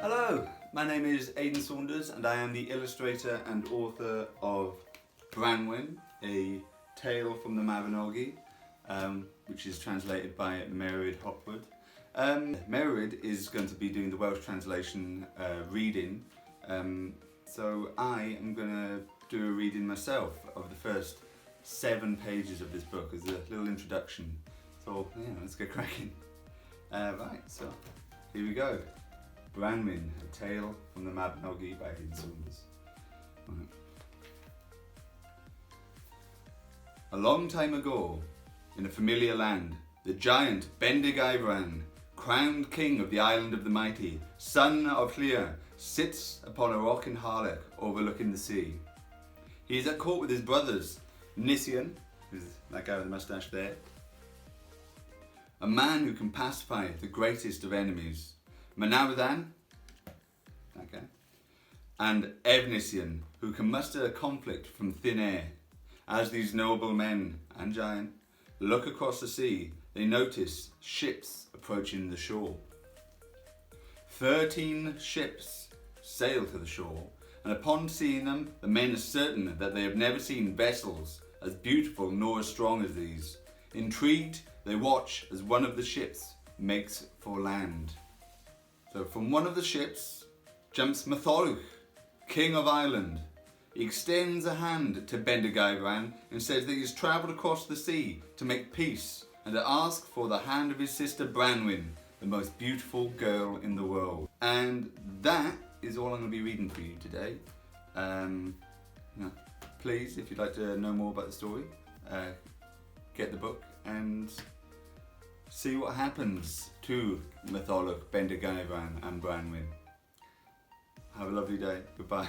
Hello, my name is Aidan Saunders and I am the illustrator and author of Branwen, a tale from the Mabinogi, which is translated by Mererid Hopwood. Mererid is going to be doing the Welsh translation reading, so I am going to do a reading myself of the first 7 pages of this book as a little introduction. So yeah, let's get cracking. Right, so here we go. Branwen, a tale from the Mabinogi by Aidan Saunders. Right. A long time ago, in a familiar land, the giant Bendigeidfran, crowned king of the island of the mighty, son of Llŷr, sits upon a rock in Harlech overlooking the sea. He is at court with his brothers, Nisien, who's that guy with the moustache there, a man who can pacify the greatest of enemies, Manawydan, okay, and Efnisien, who can muster a conflict from thin air. As these noble men and giant look across the sea, they notice ships approaching the shore. 13 ships sail to the shore, and upon seeing them, the men are certain that they have never seen vessels as beautiful nor as strong as these. Intrigued, they watch as one of the ships makes for land. So from one of the ships jumps Mawrth, king of Ireland. He extends a hand to Bendigeidfran and says that he has travelled across the sea to make peace and to ask for the hand of his sister Branwen, the most beautiful girl in the world. And that is all I'm going to be reading for you today. Please, if you'd like to know more about the story, get the book and see what happens to Mawrth, Bendigeidfran and Branwen. Have a lovely day. Goodbye.